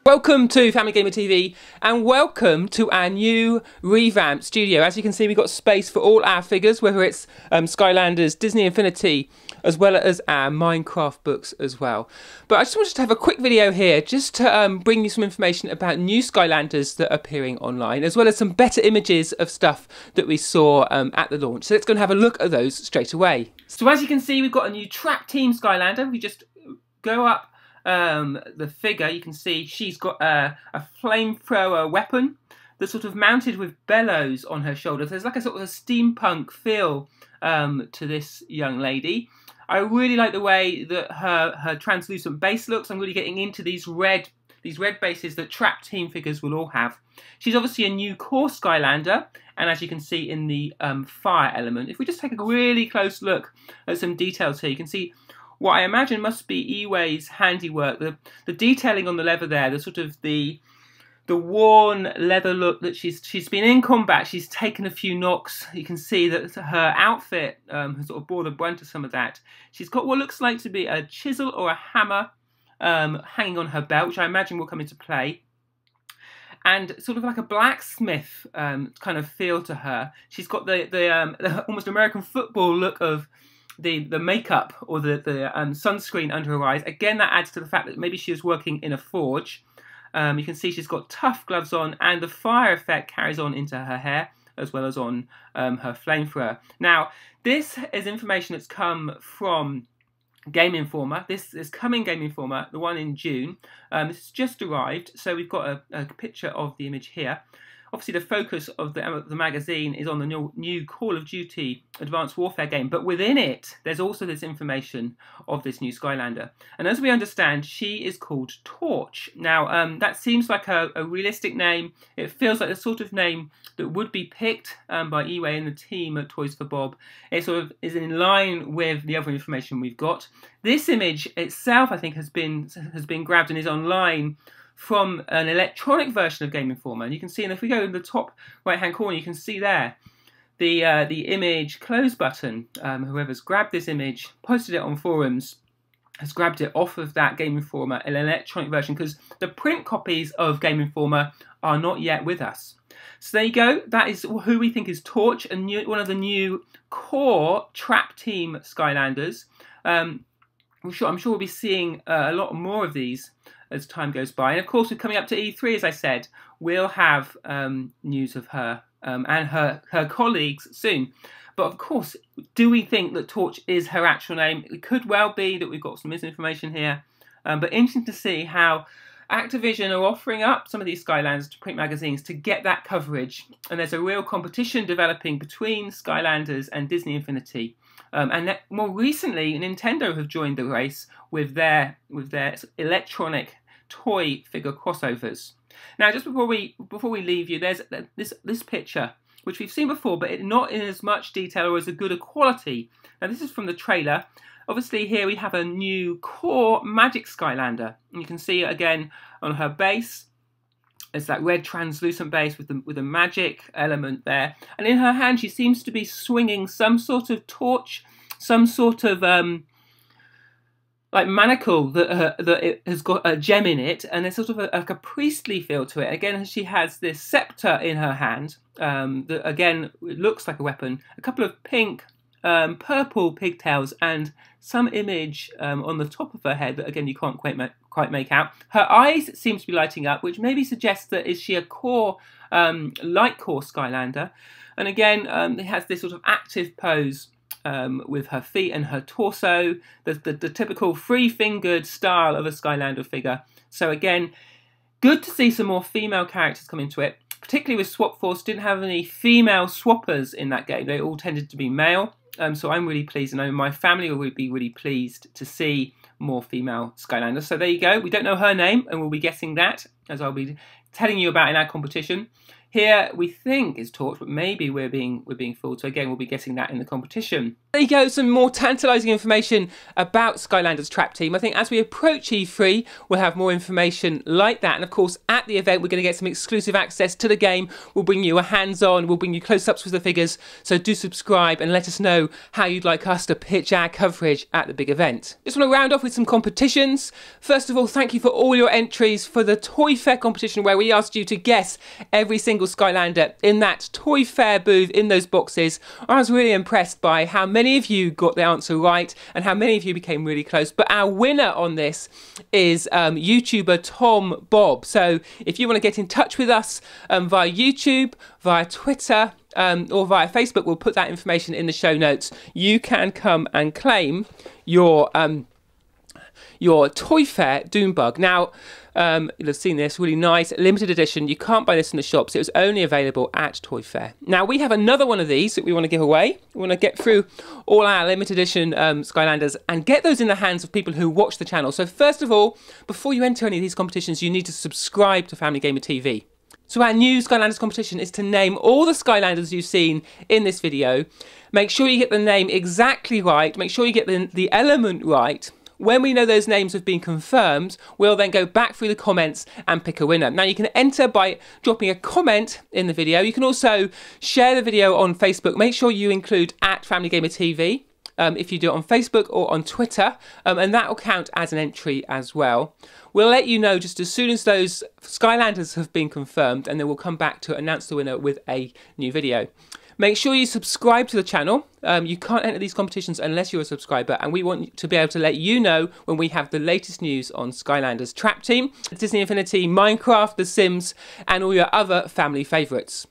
Welcome to Family Gamer TV and welcome to our new revamped studio. As you can see, we've got space for all our figures, whether it's Skylanders, Disney Infinity, as well as our Minecraft books as well. But I just wanted to have a quick video here just to bring you some information about new Skylanders that are appearing online, as well as some better images of stuff that we saw at the launch. So let's go and have a look at those straight away. So as you can see, we've got a new Trap Team Skylander. We just go up the figure, you can see she's got a flamethrower weapon that's sort of mounted with bellows on her shoulders. There's like a sort of a steampunk feel to this young lady. I really like the way that her translucent base looks. I'm really getting into these red bases that Trap Team figures will all have. She's obviously a new core Skylander, and as you can see in the fire element, if we just take a really close look at some details here, you can see what I imagine must be I-Wei's handiwork. The detailing on the leather there, the sort of the worn leather look that she's been in combat. She's taken a few knocks. You can see that her outfit has sort of bore the brunt of some of that. She's got what looks like to be a chisel or a hammer hanging on her belt, which I imagine will come into play. And sort of like a blacksmith kind of feel to her. She's got the almost American football look of the makeup or the sunscreen under her eyes. Again, that adds to the fact that maybe she was working in a forge. You can see she's got tough gloves on, and the fire effect carries on into her hair as well as on her flamethrower. Now, this is information that's come from Game Informer. This is coming Game Informer, the one in June. This has just arrived, so we've got a picture of the image here. Obviously, the focus of the magazine is on the new Call of Duty Advanced Warfare game, but within it, there's also this information of this new Skylander. And as we understand, she is called Torch. Now, that seems like a realistic name. It feels like the sort of name that would be picked by I-Wei and the team at Toys for Bob. It sort of is in line with the other information we've got. This image itself, I think, has been grabbed and is online from an electronic version of Game Informer. And you can see, and if we go in the top right-hand corner, you can see there the image close button. Whoever's grabbed this image, posted it on forums, has grabbed it off of that Game Informer, an electronic version, because the print copies of Game Informer are not yet with us. So there you go. That is who we think is Torch, and one of the new core Trap Team Skylanders. I'm sure we'll be seeing a lot more of these as time goes by. And of course, we're coming up to E3, as I said, we'll have news of her and her colleagues soon. But of course, do we think that Torch is her actual name? It could well be that we've got some misinformation here. But interesting to see how Activision are offering up some of these Skylanders to print magazines to get that coverage. And there's a real competition developing between Skylanders and Disney Infinity. And more recently, Nintendo have joined the race with their electronic toy figure crossovers. Now, just before we leave you, there's this picture which we've seen before, but not in as much detail or as a good a quality. Now, this is from the trailer. Obviously, here we have a new core Magic Skylander, and you can see it again on her base. It's that red translucent base with the magic element there. And in her hand, she seems to be swinging some sort of torch, some sort of like manacle that it has got a gem in it. And there's sort of like a priestly feel to it. Again, she has this scepter in her hand that, again, it looks like a weapon. A couple of pink, purple pigtails and some image on the top of her head that, again, you can't quite make out. Her eyes seem to be lighting up, which maybe suggests that is she a core, light core Skylander. And again, it has this sort of active pose with her feet and her torso, the typical three-fingered style of a Skylander figure. So again, good to see some more female characters come into it, particularly with Swap Force. Didn't have any female swappers in that game. They all tended to be male. So I'm really pleased, and I know my family will be really pleased to see more female Skylanders. So there you go. We don't know her name, and we'll be guessing that, as I'll be telling you about in our competition. Here we think is torch, but maybe we're being fooled. So again, we'll be getting that in the competition. There you go, some more tantalising information about Skylanders Trap Team. I think as we approach E3, we'll have more information like that. And of course, at the event, we're going to get some exclusive access to the game. We'll bring you a hands-on, we'll bring you close-ups with the figures. So do subscribe and let us know how you'd like us to pitch our coverage at the big event. Just want to round off with some competitions. First of all, thank you for all your entries for the Toy Fair competition, where we asked you to guess every single Skylander in that Toy Fair booth in those boxes. I was really impressed by how many of you got the answer right and how many of you became really close. But our winner on this is YouTuber Tom Bob. So if you want to get in touch with us via YouTube, via Twitter, or via Facebook, we'll put that information in the show notes. You can come and claim your Toy Fair Doombug. Now, you'll have seen this, really nice, limited edition. You can't buy this in the shops. It was only available at Toy Fair. Now, we have another one of these that we want to give away. We want to get through all our limited edition Skylanders and get those in the hands of people who watch the channel. So first of all, before you enter any of these competitions, you need to subscribe to Family Gamer TV. So our new Skylanders competition is to name all the Skylanders you've seen in this video. Make sure you get the name exactly right. Make sure you get the element right. When we know those names have been confirmed, we'll then go back through the comments and pick a winner. Now, you can enter by dropping a comment in the video. You can also share the video on Facebook. Make sure you include @FamilyGamerTV if you do it on Facebook or on Twitter, and that will count as an entry as well. We'll let you know just as soon as those Skylanders have been confirmed, and then we'll come back to announce the winner with a new video. Make sure you subscribe to the channel. You can't enter these competitions unless you're a subscriber, and we want to be able to let you know when we have the latest news on Skylanders Trap Team, Disney Infinity, Minecraft, The Sims, and all your other family favourites.